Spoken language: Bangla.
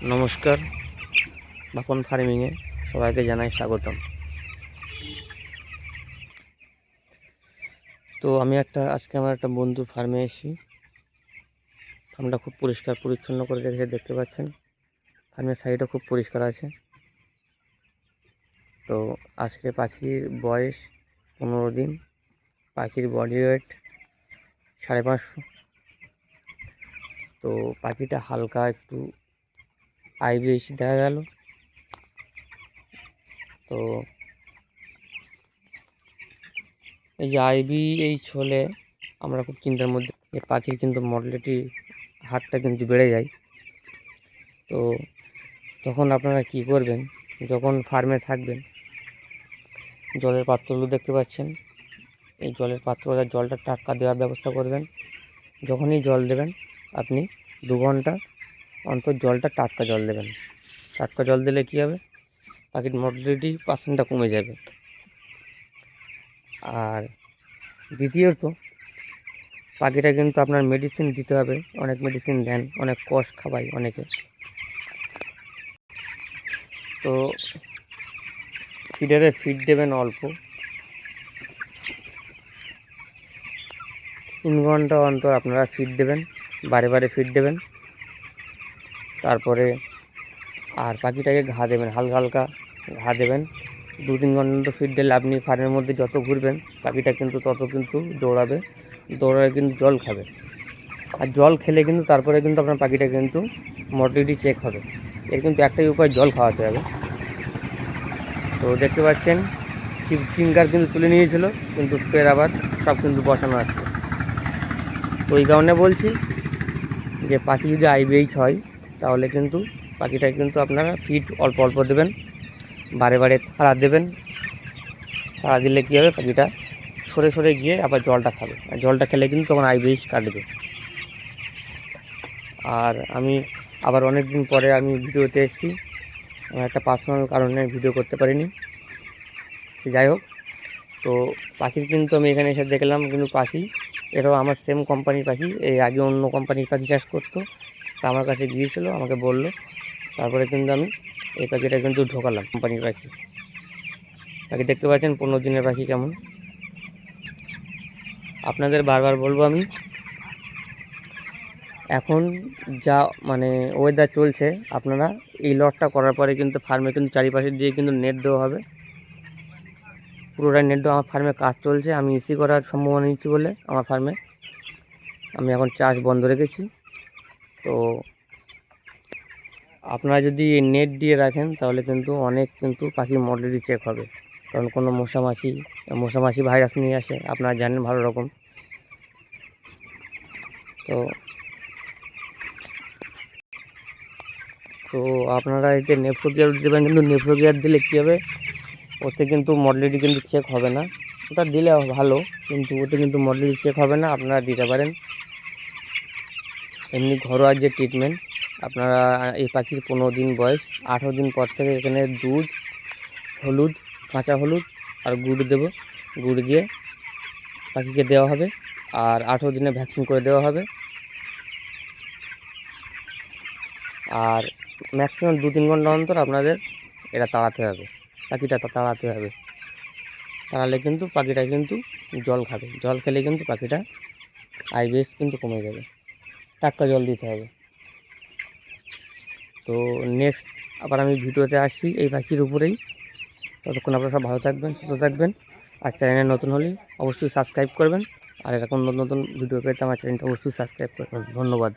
নমস্কার, বাপন ফার্মিংয়ে সবাইকে জানাই স্বাগতম। তো আমি আজকে আমার একটা বন্ধু ফার্মে এসেছি। ফার্মটা খুব পরিষ্কার পরিচ্ছন্ন করে রেখেছে, দেখতে পাচ্ছেন। ফার্মের সাইডটা খুব পরিষ্কার আছে। তো আজকে পাখির বয়স 15 দিন, পাখির বডি ওয়েট 550। তো পাখিটা হালকা একটু আইবিএস দেখা গেল। তো এই যে IBH হলে আমরা খুব চিন্তার মধ্যে, এই পাখির কিন্তু মর্টালিটি হারটা কিন্তু বেড়ে যায়। তো তখন আপনারা কি করবেন, যখন ফার্মে থাকবেন, জলের পাত্রগুলো দেখতে পাচ্ছেন, এই জলের পাত্রটা জলটা টাটকা দেওয়ার ব্যবস্থা করবেন। যখনই জল দেবেন আপনি 2 ঘন্টা অন্তর জলটা টাটকা জল দেবেন। টাটকা জল দিলে কী হবে, পাখির মর্টালিটি পার্সেন্টটা কমে যাবে। আর দ্বিতীয়ত, পাখিটা কিন্তু আপনার মেডিসিন দিতে হবে। অনেক মেডিসিন দেন, অনেক কষ খাওয়াই অনেকে। তো ফিডারে ফিড দেবেন অল্প, 3 ঘন্টা অন্তর আপনারা ফিড দেবেন, বারে বারে ফিড দেবেন। তারপরে আর পাখিটাকে ঘা দেবেন, হালকা হালকা ঘা দেবেন। 2-3 ঘন্টা অন্তর ফিড দিলে আপনি ফার্মের মধ্যে যত ঘুরবেন পাখিটা কিন্তু তত কিন্তু দৌড়াবে কিন্তু জল খাবে। আর জল খেলে কিন্তু তারপরে কিন্তু আপনার পাখিটা কিন্তু মর্টালিটি চেক হবে। এর কিন্তু একটাই উপায়, জল খাওয়াতে হবে। তো দেখতে পাচ্ছেন ফিঙ্গার কিন্তু তুলে নিয়েছিল, কিন্তু ফের আবার সব কিন্তু বসানো আছে। তো এই কারণে বলছি যে পাখি যদি IBH হয় তাহলে কিন্তু পাখিটাকে কিন্তু আপনারা ফিড অল্প অল্প দেবেন, বারে বারে তাড়া দেবেন। তাড়া দিলে কী হবে, পাখিটা সরে সরে গিয়ে আবার জলটা খাবে, আর জলটা খেলে কিন্তু তখন IBH কাটবে। আর আমি আবার অনেক দিন পরে আমি ভিডিওতে এসেছি, আমার একটা পার্সোনাল কারণে ভিডিও করতে পারিনি। সে যাই হোক, তো পাখির কিন্তু আমি এখানে এসে দেখলাম কিন্তু পাখি এটাও আমার সেম কোম্পানির পাখি। এই আগে অন্য কোম্পানির পাখি চাষ করতো, তা আমার কাছে গিয়েছিল, আমাকে বলল। তারপরে কিন্তু আমি এই পাখিটা কিন্তু ঢোকালাম কোম্পানির পাখি। পাখি দেখতে পাচ্ছেন 15 দিনের পাখি কেমন। আপনাদের বারবার বলবো আমি, এখন যা ওয়েদার চলছে, আপনারা এই লটটা করার পরে কিন্তু ফার্মে কিন্তু চারিপাশে দিয়ে কিন্তু নেট দেওয়া হবে। পুরোটাই নেট দেওয়া। আমার ফার্মে কাজ চলছে, আমি ইসি করার সম্ভাবনা নিচ্ছি বলে আমার ফার্মে আমি এখন চাষ বন্ধ রেখেছি। তো আপনারা যদি নেট দিয়ে রাখেন তাহলে কিন্তু অনেক কিন্তু পাখির মর্টালিটি চেক হবে। কারণ কোনো মশামাছি ভাইরাস নিয়ে আসে, আপনারা জানেন ভালো রকম। তো তো আপনারা এতে নেফ্রোগিয়ার দেবেন, কিন্তু নেফ্রোগিয়ার দিলে কী হবে, ওতে কিন্তু মর্টালিটি কিন্তু চেক হবে না। ওটা দিলে ভালো, কিন্তু ওতে কিন্তু মর্টালিটি চেক হবে না। আপনারা দিতে পারেন এমনি ঘরোয়া যে ট্রিটমেন্ট। আপনারা এই পাখির 15 দিন বয়স, 18 দিন পর থেকে এখানে দুধ, হলুদ, কাঁচা হলুদ আর গুড় দেবো। গুড় দিয়ে পাখিকে দেওয়া হবে, আর 18 দিনে ভ্যাকসিন করে দেওয়া হবে। আর ম্যাক্সিমাম 2-3 ঘন্টা অন্তর আপনাদের এটা তাড়াতে হবে, পাখিটা তাড়াতে হবে। তাড়ালে কিন্তু পাখিটা কিন্তু জল খাবে, জল খেলে কিন্তু পাখিটা IBH কিন্তু কমে যাবে। টাটকা জল দিতে হবে। তো নেক্সট আবার আমি ভিডিওতে আসছি এই পাখির উপরেই। ততক্ষণ আপনারা সব ভালো থাকবেন, সুস্থ থাকবেন। আর চ্যানেলে নতুন হলে অবশ্যই সাবস্ক্রাইব করবেন। আর এরকম নতুন নতুন ভিডিও পেতে আমার চ্যানেলটা অবশ্যই সাবস্ক্রাইব করবেন। ধন্যবাদ।